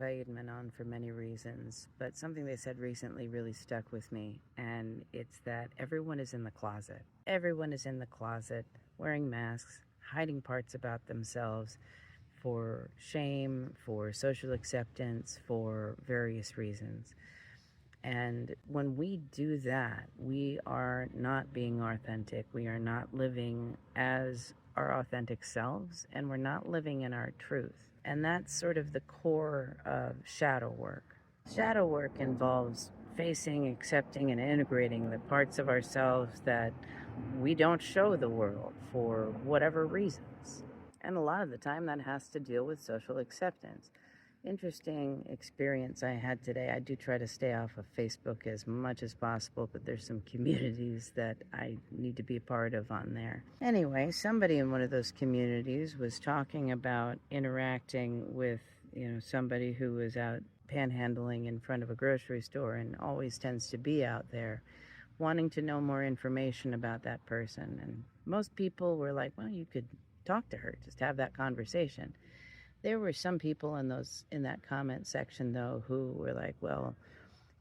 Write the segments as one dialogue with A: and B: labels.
A: Weidman on for many reasons, but something they said recently really stuck with me, and it's that everyone is in the closet. Everyone is in the closet, wearing masks, hiding parts about themselves for shame, for social acceptance, for various reasons. And when we do that, we are not being authentic. We are not living as our authentic selves, and we're not living in our truth. And that's sort of the core of shadow work. Shadow work involves facing, accepting, and integrating the parts of ourselves that we don't show the world for whatever reasons. And a lot of the time that has to deal with social acceptance. Interesting experience I had today. I do try to stay off of Facebook as much as possible, but there's some communities that I need to be a part of on there. Anyway, somebody in one of those communities was talking about interacting with, somebody who was out panhandling in front of a grocery store and always tends to be out there, wanting to know more information about that person. And most people were like, well, you could talk to her, just have that conversation. There were some people in that comment section, though, who were like, well,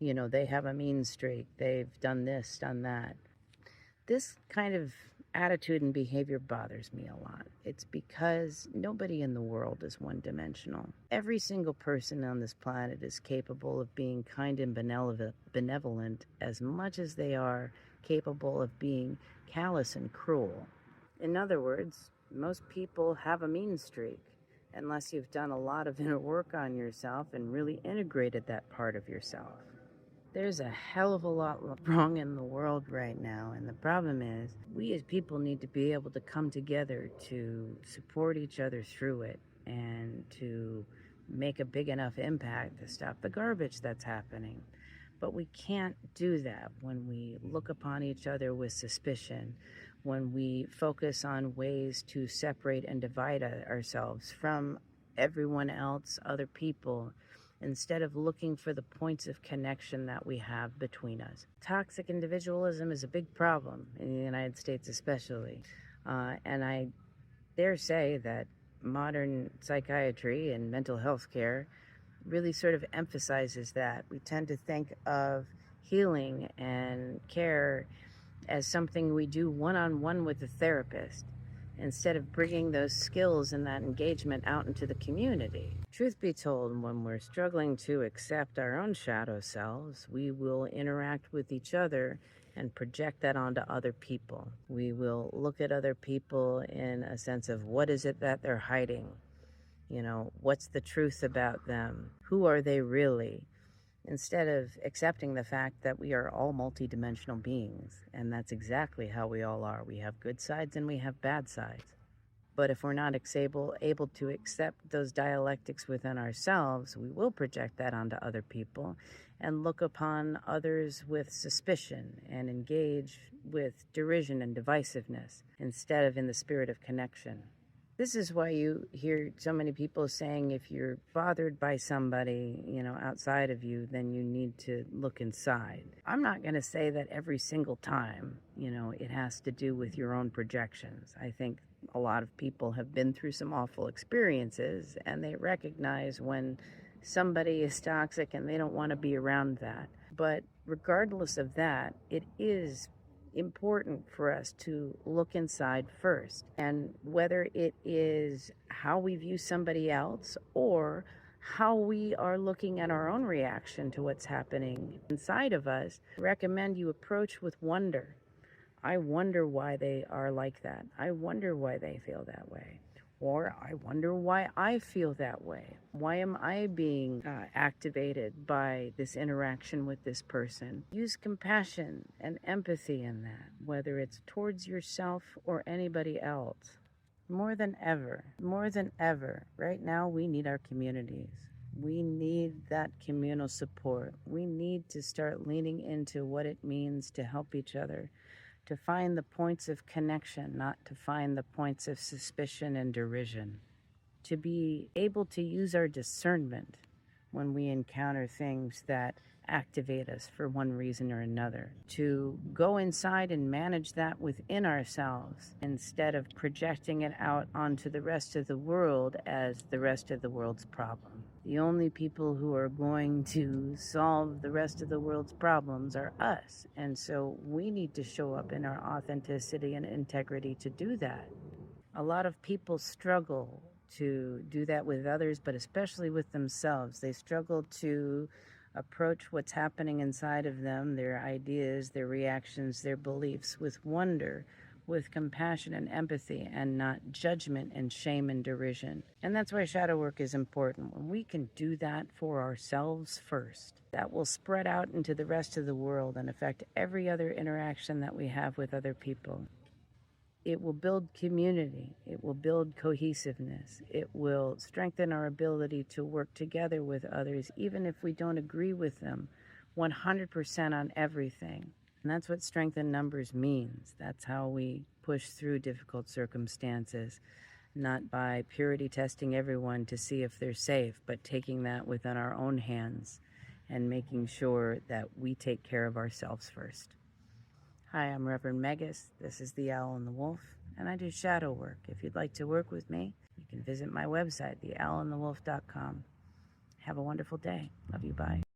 A: they have a mean streak. They've done this, done that. This kind of attitude and behavior bothers me a lot. It's because nobody in the world is one-dimensional. Every single person on this planet is capable of being kind and benevolent as much as they are capable of being callous and cruel. In other words, most people have a mean streak, unless you've done a lot of inner work on yourself and really integrated that part of yourself. There's a hell of a lot wrong in the world right now, and the problem is we as people need to be able to come together to support each other through it and to make a big enough impact to stop the garbage that's happening. But we can't do that when we look upon each other with suspicion, when we focus on ways to separate and divide ourselves from everyone else, other people, instead of looking for the points of connection that we have between us. Toxic individualism is a big problem in the United States especially, and I dare say that modern psychiatry and mental health care really sort of emphasizes that. We tend to think of healing and care as something we do one-on-one with the therapist, instead of bringing those skills and that engagement out into the community. Truth be told, when we're struggling to accept our own shadow selves, we will interact with each other and project that onto other people. We will look at other people in a sense of what is it that they're hiding? What's the truth about them? Who are they really? Instead of accepting the fact that we are all multidimensional beings, and that's exactly how we all are. We have good sides and we have bad sides. But if we're not able to accept those dialectics within ourselves, we will project that onto other people and look upon others with suspicion and engage with derision and divisiveness instead of in the spirit of connection. This is why you hear so many people saying if you're bothered by somebody, outside of you, then you need to look inside. I'm not going to say that every single time, it has to do with your own projections. I think a lot of people have been through some awful experiences and they recognize when somebody is toxic and they don't want to be around that. But regardless of that, it is important for us to look inside first, and whether it is how we view somebody else or how we are looking at our own reaction to what's happening inside of us, I recommend you approach with wonder. I wonder why they are like that. I wonder why they feel that way. Or I wonder why I feel that way. Why am I being activated by this interaction with this person? Use compassion and empathy in that, whether it's towards yourself or anybody else. More than ever, right now we need our communities. We need that communal support. We need to start leaning into what it means to help each other, to find the points of connection, not to find the points of suspicion and derision. To be able to use our discernment when we encounter things that activate us for one reason or another. To go inside and manage that within ourselves instead of projecting it out onto the rest of the world as the rest of the world's problem. The only people who are going to solve the rest of the world's problems are us. And so we need to show up in our authenticity and integrity to do that. A lot of people struggle to do that with others, but especially with themselves. They struggle to approach what's happening inside of them, their ideas, their reactions, their beliefs, with wonder, with compassion and empathy, and not judgment and shame and derision. And that's why shadow work is important. When we can do that for ourselves first, that will spread out into the rest of the world and affect every other interaction that we have with other people. It will build community. It will build cohesiveness. It will strengthen our ability to work together with others, even if we don't agree with them 100% on everything. And that's what strength in numbers means. That's how we push through difficult circumstances, not by purity testing everyone to see if they're safe, but taking that within our own hands and making sure that we take care of ourselves first. Hi, I'm Reverend Meggus. This is the Owl and the Wolf, and I do shadow work. If you'd like to work with me, you can visit my website, theowlandthewolf.com. Have a wonderful day. Love you. Bye.